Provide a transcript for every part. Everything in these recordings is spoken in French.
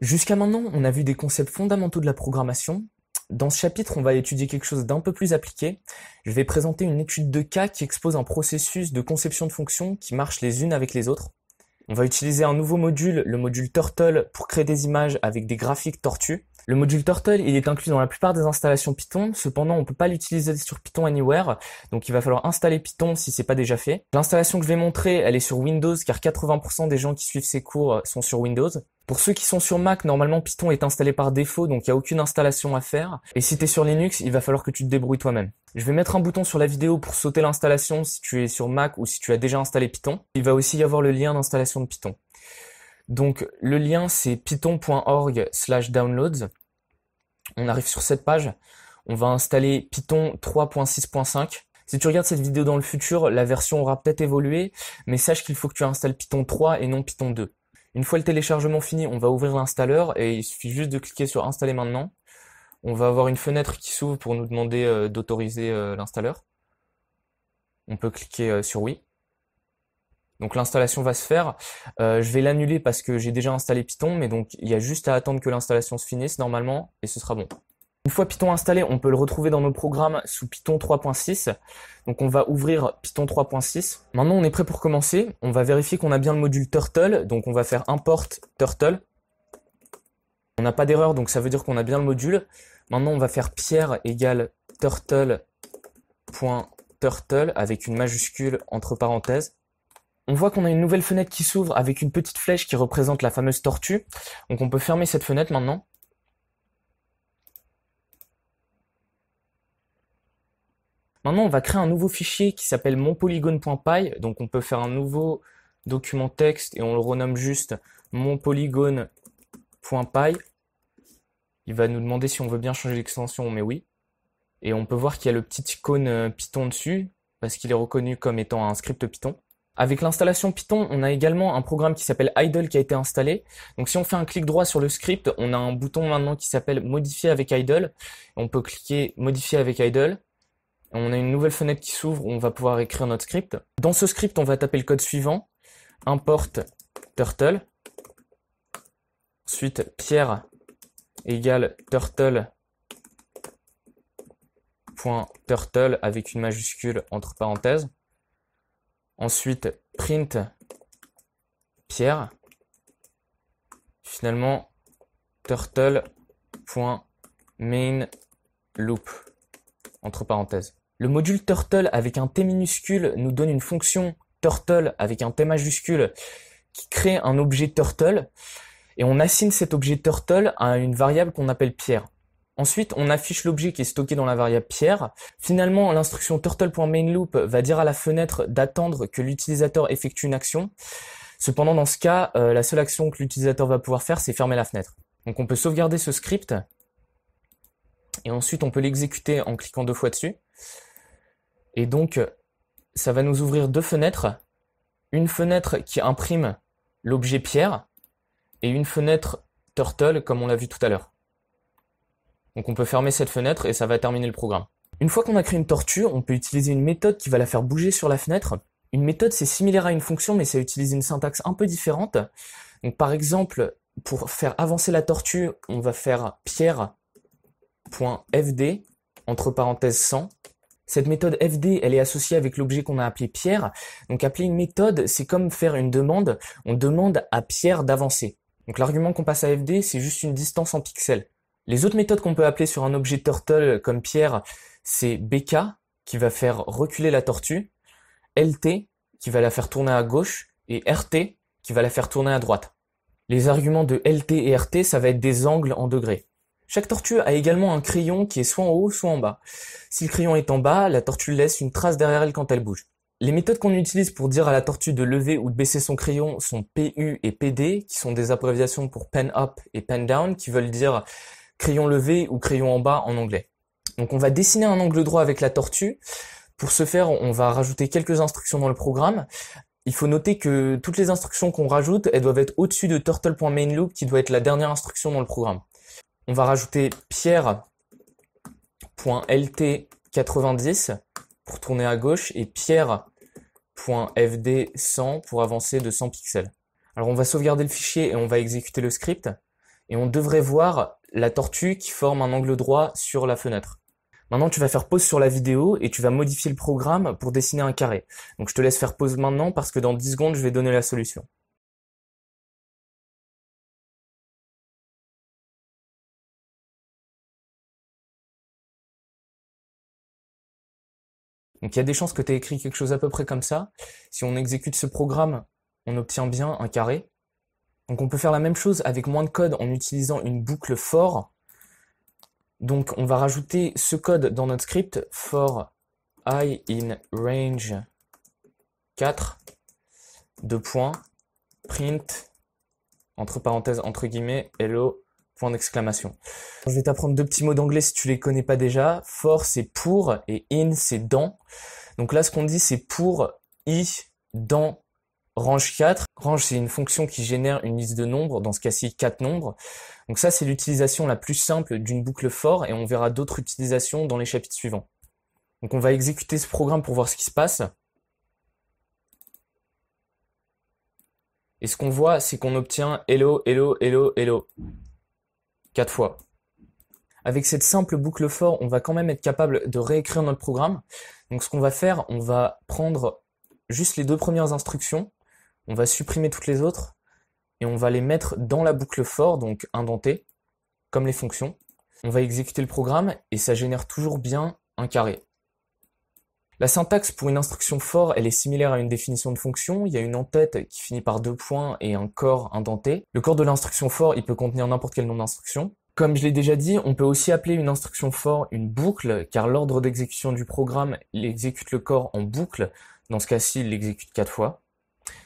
Jusqu'à maintenant, on a vu des concepts fondamentaux de la programmation. Dans ce chapitre, on va étudier quelque chose d'un peu plus appliqué. Je vais présenter une étude de cas qui expose un processus de conception de fonctions qui marchent les unes avec les autres. On va utiliser un nouveau module, le module Turtle, pour créer des images avec des graphiques tortues. Le module Turtle, il est inclus dans la plupart des installations Python, cependant on ne peut pas l'utiliser sur Python Anywhere, donc il va falloir installer Python si c'est pas déjà fait. L'installation que je vais montrer, elle est sur Windows, car 80% des gens qui suivent ces cours sont sur Windows. Pour ceux qui sont sur Mac, normalement Python est installé par défaut, donc il n'y a aucune installation à faire. Et si tu es sur Linux, il va falloir que tu te débrouilles toi-même. Je vais mettre un bouton sur la vidéo pour sauter l'installation si tu es sur Mac ou si tu as déjà installé Python. Il va aussi y avoir le lien d'installation de Python. Donc le lien c'est python.org/downloads. On arrive sur cette page, on va installer Python 3.6.5. Si tu regardes cette vidéo dans le futur, la version aura peut-être évolué, mais sache qu'il faut que tu installes Python 3 et non Python 2. Une fois le téléchargement fini, on va ouvrir l'installeur et il suffit juste de cliquer sur installer maintenant. On va avoir une fenêtre qui s'ouvre pour nous demander d'autoriser l'installeur. On peut cliquer sur oui. Donc l'installation va se faire. Je vais l'annuler parce que j'ai déjà installé Python, mais donc il y a juste à attendre que l'installation se finisse normalement et ce sera bon. Une fois Python installé, on peut le retrouver dans nos programmes sous Python 3.6. Donc on va ouvrir Python 3.6. Maintenant on est prêt pour commencer. On va vérifier qu'on a bien le module Turtle. Donc on va faire import Turtle. On n'a pas d'erreur, donc ça veut dire qu'on a bien le module. Maintenant on va faire Pierre égale turtle.turtle avec une majuscule entre parenthèses. On voit qu'on a une nouvelle fenêtre qui s'ouvre avec une petite flèche qui représente la fameuse tortue. Donc on peut fermer cette fenêtre maintenant. Maintenant, on va créer un nouveau fichier qui s'appelle monpolygone.py. Donc on peut faire un nouveau document texte et on le renomme juste monpolygone.py. Il va nous demander si on veut bien changer l'extension, on met oui. Et on peut voir qu'il y a le petit icône Python dessus parce qu'il est reconnu comme étant un script Python. Avec l'installation Python, on a également un programme qui s'appelle idle qui a été installé. Donc si on fait un clic droit sur le script, on a un bouton maintenant qui s'appelle modifier avec idle. On peut cliquer modifier avec idle. On a une nouvelle fenêtre qui s'ouvre où on va pouvoir écrire notre script. Dans ce script, on va taper le code suivant. Import turtle. Ensuite, Pierre égale turtle.turtle avec une majuscule entre parenthèses. Ensuite, print Pierre. Finalement, turtle.mainLoop entre parenthèses. Le module turtle avec un T minuscule nous donne une fonction turtle avec un T majuscule qui crée un objet turtle et on assigne cet objet turtle à une variable qu'on appelle Pierre. Ensuite, on affiche l'objet qui est stocké dans la variable Pierre. Finalement, l'instruction turtle.mainLoop va dire à la fenêtre d'attendre que l'utilisateur effectue une action. Cependant, dans ce cas, la seule action que l'utilisateur va pouvoir faire, c'est fermer la fenêtre. Donc on peut sauvegarder ce script et ensuite on peut l'exécuter en cliquant 2 fois dessus. Et donc, ça va nous ouvrir 2 fenêtres. Une fenêtre qui imprime l'objet Pierre et une fenêtre Turtle comme on l'a vu tout à l'heure. Donc on peut fermer cette fenêtre et ça va terminer le programme. Une fois qu'on a créé une tortue, on peut utiliser une méthode qui va la faire bouger sur la fenêtre. Une méthode, c'est similaire à une fonction, mais ça utilise une syntaxe un peu différente. Donc par exemple, pour faire avancer la tortue, on va faire pierre.fd entre parenthèses 100. Cette méthode fd, elle est associée avec l'objet qu'on a appelé Pierre. Donc appeler une méthode, c'est comme faire une demande. On demande à Pierre d'avancer. Donc l'argument qu'on passe à fd, c'est juste une distance en pixels. Les autres méthodes qu'on peut appeler sur un objet turtle comme Pierre, c'est bk, qui va faire reculer la tortue, lt, qui va la faire tourner à gauche, et rt, qui va la faire tourner à droite. Les arguments de lt et rt, ça va être des angles en degrés. Chaque tortue a également un crayon qui est soit en haut, soit en bas. Si le crayon est en bas, la tortue laisse une trace derrière elle quand elle bouge. Les méthodes qu'on utilise pour dire à la tortue de lever ou de baisser son crayon sont pu et pd, qui sont des abréviations pour pen up et pen down, qui veulent dire crayon levé ou crayon en bas en anglais. Donc on va dessiner un angle droit avec la tortue. Pour ce faire, on va rajouter quelques instructions dans le programme. Il faut noter que toutes les instructions qu'on rajoute, elles doivent être au-dessus de turtle.mainLoop, qui doit être la dernière instruction dans le programme. On va rajouter pierre.lt90 pour tourner à gauche et pierre.fd100 pour avancer de 100 pixels. Alors on va sauvegarder le fichier et on va exécuter le script. et on devrait voir la tortue qui forme un angle droit sur la fenêtre. Maintenant, tu vas faire pause sur la vidéo et tu vas modifier le programme pour dessiner un carré. Donc je te laisse faire pause maintenant parce que dans 10 secondes, je vais donner la solution. Donc il y a des chances que tu aies écrit quelque chose à peu près comme ça. Si on exécute ce programme, on obtient bien un carré. Donc on peut faire la même chose avec moins de code en utilisant une boucle for. Donc on va rajouter ce code dans notre script for I in range 4, deux points, print, entre parenthèses, entre guillemets, hello, point d'exclamation. Je vais t'apprendre deux petits mots d'anglais si tu les connais pas déjà. For c'est pour et in c'est dans. Donc là ce qu'on dit c'est pour i dans range 4. Range c'est une fonction qui génère une liste de nombres, dans ce cas-ci 4 nombres. Donc ça c'est l'utilisation la plus simple d'une boucle for et on verra d'autres utilisations dans les chapitres suivants. Donc on va exécuter ce programme pour voir ce qui se passe. Et ce qu'on voit, c'est qu'on obtient hello, hello, hello, hello. 4 fois. Avec cette simple boucle for, on va quand même être capable de réécrire notre programme. Donc ce qu'on va faire, on va prendre juste les deux premières instructions, on va supprimer toutes les autres, et on va les mettre dans la boucle for, donc indentée, comme les fonctions. On va exécuter le programme, et ça génère toujours bien un carré. La syntaxe pour une instruction for, elle est similaire à une définition de fonction. Il y a une en-tête qui finit par deux points et un corps indenté. Le corps de l'instruction for, il peut contenir n'importe quel nombre d'instructions. Comme je l'ai déjà dit, on peut aussi appeler une instruction for une boucle, car l'ordre d'exécution du programme, il exécute le corps en boucle. Dans ce cas-ci, il l'exécute 4 fois.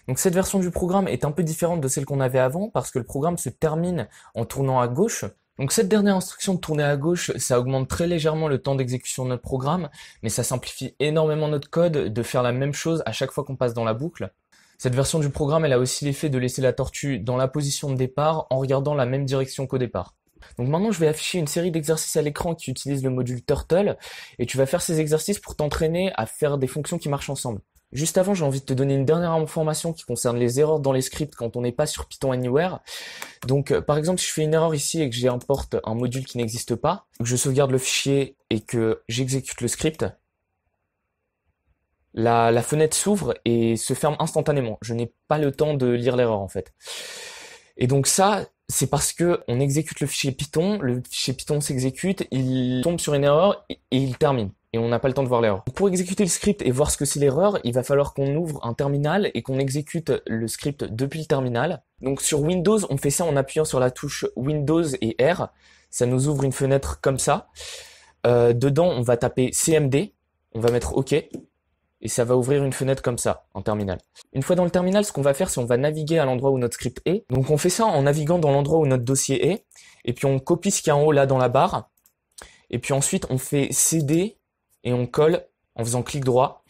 Donc cette version du programme est un peu différente de celle qu'on avait avant, parce que le programme se termine en tournant à gauche. Donc cette dernière instruction de tourner à gauche, ça augmente très légèrement le temps d'exécution de notre programme, mais ça simplifie énormément notre code de faire la même chose à chaque fois qu'on passe dans la boucle. Cette version du programme, elle a aussi l'effet de laisser la tortue dans la position de départ en regardant la même direction qu'au départ. Donc maintenant, je vais afficher une série d'exercices à l'écran qui utilisent le module Turtle, et tu vas faire ces exercices pour t'entraîner à faire des fonctions qui marchent ensemble. Juste avant, j'ai envie de te donner une dernière information qui concerne les erreurs dans les scripts quand on n'est pas sur Python Anywhere. Donc, par exemple, si je fais une erreur ici et que j'importe un module qui n'existe pas, que je sauvegarde le fichier et que j'exécute le script, la fenêtre s'ouvre et se ferme instantanément. Je n'ai pas le temps de lire l'erreur en fait. Et donc ça, c'est parce que on exécute le fichier Python s'exécute, il tombe sur une erreur et il termine. Et on n'a pas le temps de voir l'erreur. Pour exécuter le script et voir ce que c'est l'erreur, il va falloir qu'on ouvre un terminal et qu'on exécute le script depuis le terminal. Donc sur Windows, on fait ça en appuyant sur la touche Windows et R. Ça nous ouvre une fenêtre comme ça. Dedans, on va taper CMD, on va mettre OK, et ça va ouvrir une fenêtre comme ça, en terminal. Une fois dans le terminal, ce qu'on va faire, c'est on va naviguer à l'endroit où notre script est. Donc on fait ça en naviguant dans l'endroit où notre dossier est, et puis on copie ce qu'il y a en haut là dans la barre, et puis ensuite on fait CD, et on colle en faisant clic droit,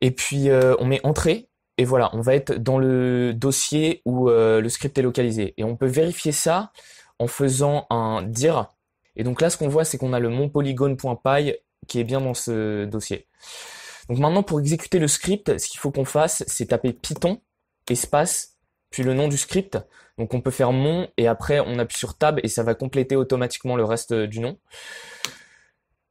et puis on met entrée, et voilà, on va être dans le dossier où le script est localisé. Et on peut vérifier ça en faisant un dir, et donc là ce qu'on voit c'est qu'on a le monpolygone.py qui est bien dans ce dossier. Donc maintenant pour exécuter le script, ce qu'il faut qu'on fasse c'est taper Python, espace, puis le nom du script. Donc on peut faire mon, et après on appuie sur tab et ça va compléter automatiquement le reste du nom.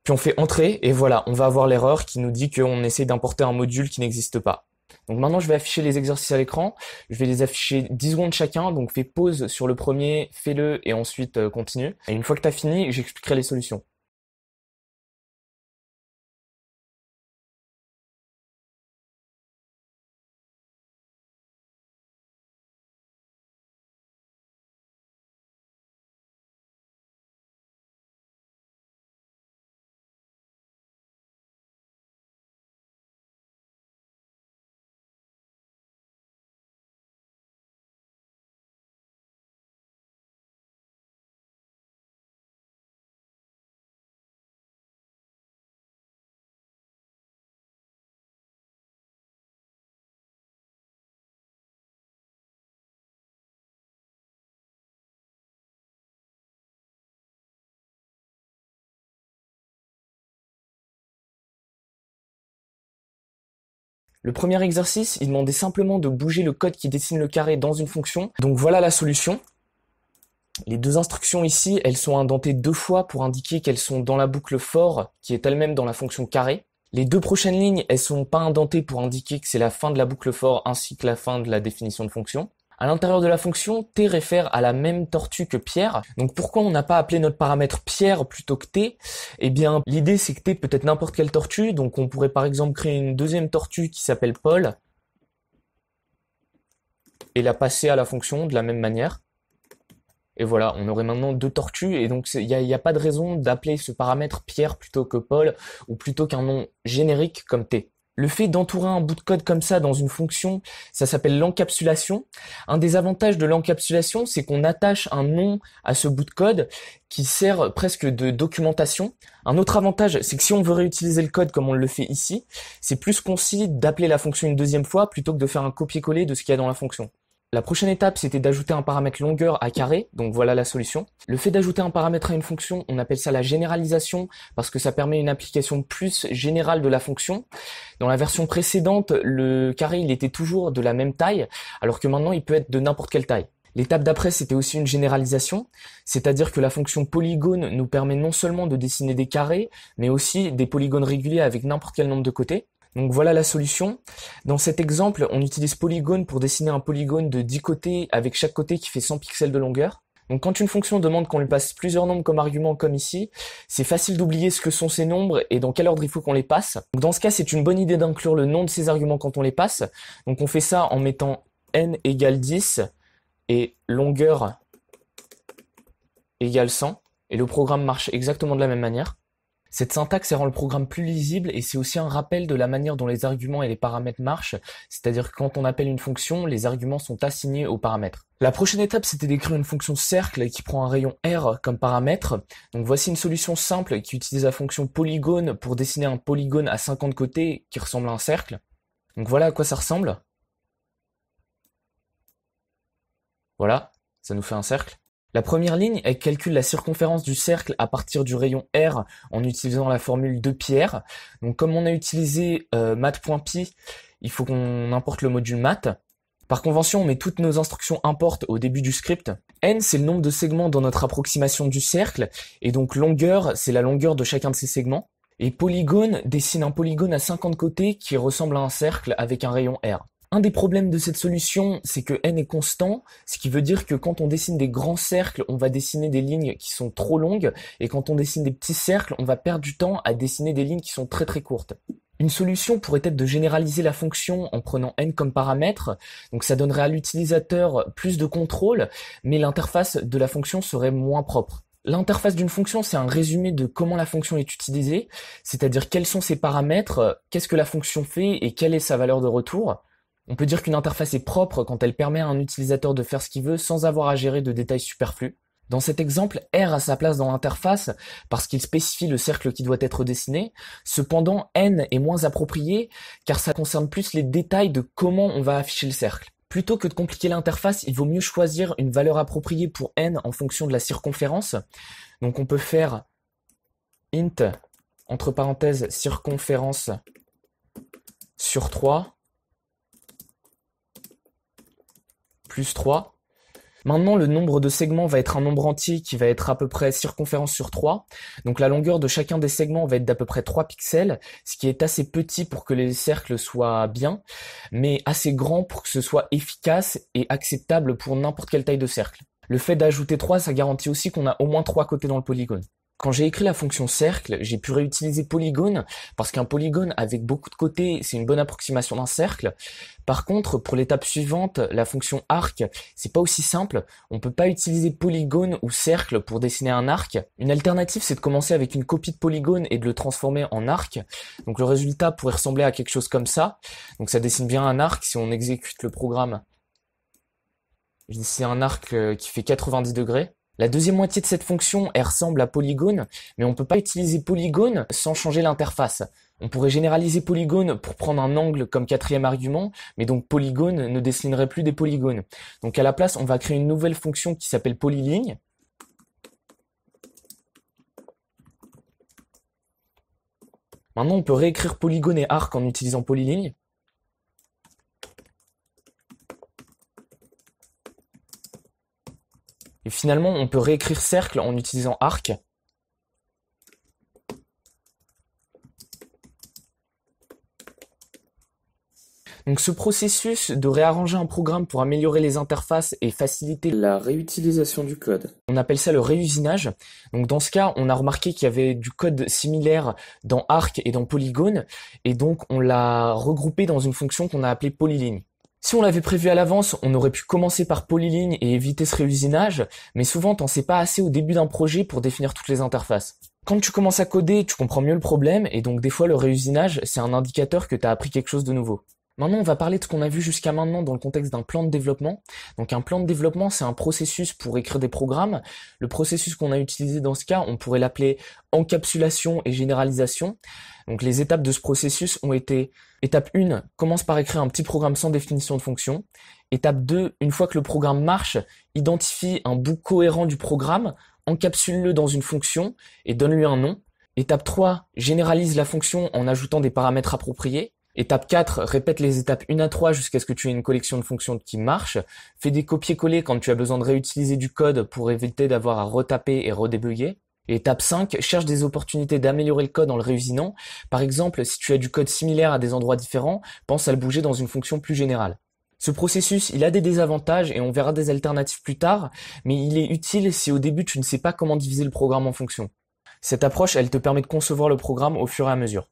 Puis on fait entrer, et voilà, on va avoir l'erreur qui nous dit qu'on essaie d'importer un module qui n'existe pas. Donc maintenant je vais afficher les exercices à l'écran, je vais les afficher 10 secondes chacun, donc fais pause sur le premier, fais-le et ensuite continue. Et une fois que tu as fini, j'expliquerai les solutions. Le premier exercice, il demandait simplement de bouger le code qui dessine le carré dans une fonction. Donc voilà la solution. Les deux instructions ici, elles sont indentées 2 fois pour indiquer qu'elles sont dans la boucle for, qui est elle-même dans la fonction carré. Les 2 prochaines lignes, elles sont pas indentées pour indiquer que c'est la fin de la boucle for ainsi que la fin de la définition de fonction. À l'intérieur de la fonction, t réfère à la même tortue que Pierre. Donc pourquoi on n'a pas appelé notre paramètre Pierre plutôt que t? Eh bien, l'idée c'est que t peut être n'importe quelle tortue, donc on pourrait par exemple créer une deuxième tortue qui s'appelle Paul, et la passer à la fonction de la même manière. Et voilà, on aurait maintenant 2 tortues, et donc il n'y a pas de raison d'appeler ce paramètre Pierre plutôt que Paul, ou plutôt qu'un nom générique comme T. Le fait d'entourer un bout de code comme ça dans une fonction, ça s'appelle l'encapsulation. Un des avantages de l'encapsulation, c'est qu'on attache un nom à ce bout de code qui sert presque de documentation. Un autre avantage, c'est que si on veut réutiliser le code comme on le fait ici, c'est plus concis d'appeler la fonction une deuxième fois plutôt que de faire un copier-coller de ce qu'il y a dans la fonction. La prochaine étape, c'était d'ajouter un paramètre longueur à carré, donc voilà la solution. Le fait d'ajouter un paramètre à une fonction, on appelle ça la généralisation, parce que ça permet une application plus générale de la fonction. Dans la version précédente, le carré, il était toujours de la même taille, alors que maintenant, il peut être de n'importe quelle taille. L'étape d'après, c'était aussi une généralisation, c'est-à-dire que la fonction polygone nous permet non seulement de dessiner des carrés, mais aussi des polygones réguliers avec n'importe quel nombre de côtés. Donc voilà la solution. Dans cet exemple, on utilise polygone pour dessiner un polygone de 10 côtés avec chaque côté qui fait 100 pixels de longueur. Donc quand une fonction demande qu'on lui passe plusieurs nombres comme argument comme ici, c'est facile d'oublier ce que sont ces nombres et dans quel ordre il faut qu'on les passe. Donc dans ce cas, c'est une bonne idée d'inclure le nom de ces arguments quand on les passe. Donc on fait ça en mettant n égale 10 et longueur égale 100. Et le programme marche exactement de la même manière. Cette syntaxe rend le programme plus lisible et c'est aussi un rappel de la manière dont les arguments et les paramètres marchent, c'est-à-dire que quand on appelle une fonction, les arguments sont assignés aux paramètres. La prochaine étape, c'était d'écrire une fonction cercle qui prend un rayon R comme paramètre. Donc voici une solution simple qui utilise la fonction polygone pour dessiner un polygone à 50 côtés qui ressemble à un cercle. Donc voilà à quoi ça ressemble. Voilà, ça nous fait un cercle. La première ligne, elle calcule la circonférence du cercle à partir du rayon R en utilisant la formule de Pierre. Donc comme on a utilisé math.py, il faut qu'on importe le module math. Par convention, on met toutes nos instructions import au début du script. N, c'est le nombre de segments dans notre approximation du cercle, et donc longueur, c'est la longueur de chacun de ces segments. Et polygone dessine un polygone à 50 côtés qui ressemble à un cercle avec un rayon R. Un des problèmes de cette solution, c'est que n est constant, ce qui veut dire que quand on dessine des grands cercles, on va dessiner des lignes qui sont trop longues, et quand on dessine des petits cercles, on va perdre du temps à dessiner des lignes qui sont très très courtes. Une solution pourrait être de généraliser la fonction en prenant n comme paramètre, donc ça donnerait à l'utilisateur plus de contrôle, mais l'interface de la fonction serait moins propre. L'interface d'une fonction, c'est un résumé de comment la fonction est utilisée, c'est-à-dire quels sont ses paramètres, qu'est-ce que la fonction fait et quelle est sa valeur de retour. On peut dire qu'une interface est propre quand elle permet à un utilisateur de faire ce qu'il veut sans avoir à gérer de détails superflus. Dans cet exemple, R a sa place dans l'interface parce qu'il spécifie le cercle qui doit être dessiné. Cependant, N est moins approprié car ça concerne plus les détails de comment on va afficher le cercle. Plutôt que de compliquer l'interface, il vaut mieux choisir une valeur appropriée pour N en fonction de la circonférence. Donc on peut faire int, entre parenthèses, circonférence sur 3, plus 3. Maintenant, le nombre de segments va être un nombre entier qui va être à peu près circonférence sur 3. Donc la longueur de chacun des segments va être d'à peu près 3 pixels, ce qui est assez petit pour que les cercles soient bien, mais assez grand pour que ce soit efficace et acceptable pour n'importe quelle taille de cercle. Le fait d'ajouter 3, ça garantit aussi qu'on a au moins 3 côtés dans le polygone. Quand j'ai écrit la fonction cercle, j'ai pu réutiliser polygone parce qu'un polygone avec beaucoup de côtés, c'est une bonne approximation d'un cercle. Par contre, pour l'étape suivante, la fonction arc, c'est pas aussi simple. On peut pas utiliser polygone ou cercle pour dessiner un arc. Une alternative, c'est de commencer avec une copie de polygone et de le transformer en arc. Donc le résultat pourrait ressembler à quelque chose comme ça. Donc ça dessine bien un arc si on exécute le programme. C'est un arc qui fait 90 degrés. La deuxième moitié de cette fonction, elle ressemble à polygone, mais on ne peut pas utiliser polygone sans changer l'interface. On pourrait généraliser polygone pour prendre un angle comme quatrième argument, mais donc polygone ne dessinerait plus des polygones. Donc à la place, on va créer une nouvelle fonction qui s'appelle polyligne. Maintenant, on peut réécrire polygone et arc en utilisant polyligne. Et finalement, on peut réécrire cercle en utilisant arc. Donc ce processus de réarranger un programme pour améliorer les interfaces et faciliter la réutilisation du code, on appelle ça le réusinage. Donc dans ce cas, on a remarqué qu'il y avait du code similaire dans Arc et dans Polygone, et donc on l'a regroupé dans une fonction qu'on a appelée polyline. Si on l'avait prévu à l'avance, on aurait pu commencer par polyline et éviter ce réusinage, mais souvent t'en sais pas assez au début d'un projet pour définir toutes les interfaces. Quand tu commences à coder, tu comprends mieux le problème, et donc des fois le réusinage, c'est un indicateur que tu as appris quelque chose de nouveau. Maintenant, on va parler de ce qu'on a vu jusqu'à maintenant dans le contexte d'un plan de développement. Donc un plan de développement, c'est un processus pour écrire des programmes. Le processus qu'on a utilisé dans ce cas, on pourrait l'appeler encapsulation et généralisation. Donc les étapes de ce processus ont été: étape 1, commence par écrire un petit programme sans définition de fonction. Étape 2, une fois que le programme marche, identifie un bout cohérent du programme, encapsule-le dans une fonction et donne-lui un nom. Étape 3, généralise la fonction en ajoutant des paramètres appropriés. Étape 4, répète les étapes 1 à 3 jusqu'à ce que tu aies une collection de fonctions qui marche. Fais des copier-coller quand tu as besoin de réutiliser du code pour éviter d'avoir à retaper et redébugger. Et étape 5, cherche des opportunités d'améliorer le code en le réusinant. Par exemple, si tu as du code similaire à des endroits différents, pense à le bouger dans une fonction plus générale. Ce processus, il a des désavantages et on verra des alternatives plus tard, mais il est utile si au début tu ne sais pas comment diviser le programme en fonctions. Cette approche, elle te permet de concevoir le programme au fur et à mesure.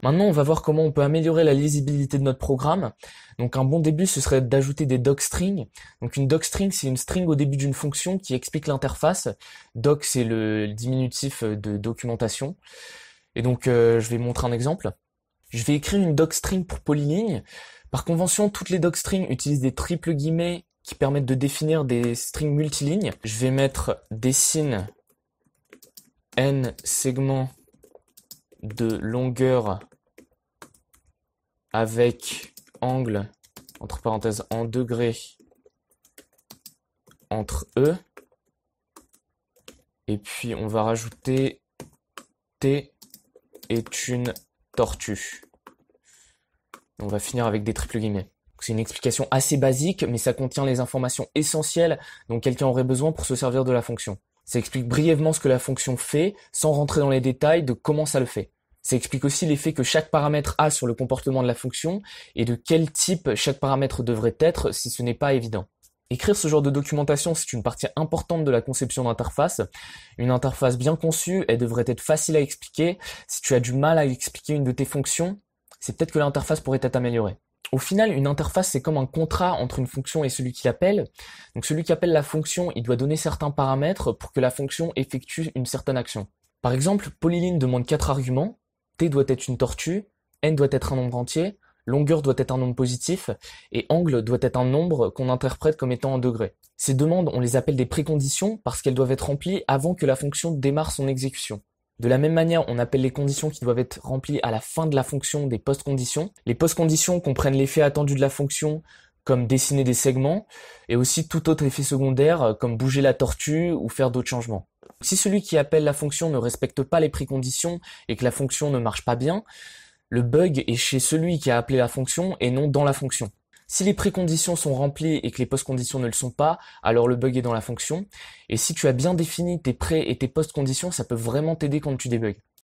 Maintenant, on va voir comment on peut améliorer la lisibilité de notre programme. Donc un bon début, ce serait d'ajouter des docstrings. Donc une docstring, c'est une string au début d'une fonction qui explique l'interface. Doc, c'est le diminutif de documentation. Et donc je vais montrer un exemple. Je vais écrire une docstring pour polyligne. Par convention, toutes les docstrings utilisent des triples guillemets qui permettent de définir des strings multilignes. Je vais mettre dessine n segments de longueur avec angle, entre parenthèses, en degrés entre eux. Et puis on va rajouter T est une tortue. On va finir avec des triples guillemets. C'est une explication assez basique, mais ça contient les informations essentielles dont quelqu'un aurait besoin pour se servir de la fonction. Ça explique brièvement ce que la fonction fait, sans rentrer dans les détails de comment ça le fait. Ça explique aussi l'effet que chaque paramètre a sur le comportement de la fonction, et de quel type chaque paramètre devrait être si ce n'est pas évident. Écrire ce genre de documentation, c'est une partie importante de la conception d'interface. Une interface bien conçue, elle devrait être facile à expliquer. Si tu as du mal à expliquer une de tes fonctions, c'est peut-être que l'interface pourrait être améliorée. Au final, une interface, c'est comme un contrat entre une fonction et celui qui l'appelle. Donc celui qui appelle la fonction, il doit donner certains paramètres pour que la fonction effectue une certaine action. Par exemple, polyline demande 4 arguments. T doit être une tortue, n doit être un nombre entier, longueur doit être un nombre positif, et angle doit être un nombre qu'on interprète comme étant en degrés. Ces demandes, on les appelle des préconditions parce qu'elles doivent être remplies avant que la fonction démarre son exécution. De la même manière, on appelle les conditions qui doivent être remplies à la fin de la fonction des post-conditions. Les post-conditions comprennent l'effet attendu de la fonction, comme dessiner des segments, et aussi tout autre effet secondaire, comme bouger la tortue ou faire d'autres changements. Si celui qui appelle la fonction ne respecte pas les préconditions et que la fonction ne marche pas bien, le bug est chez celui qui a appelé la fonction et non dans la fonction. Si les préconditions sont remplies et que les post-conditions ne le sont pas, alors le bug est dans la fonction. Et si tu as bien défini tes pré et tes post-conditions, ça peut vraiment t'aider quand tu débugs.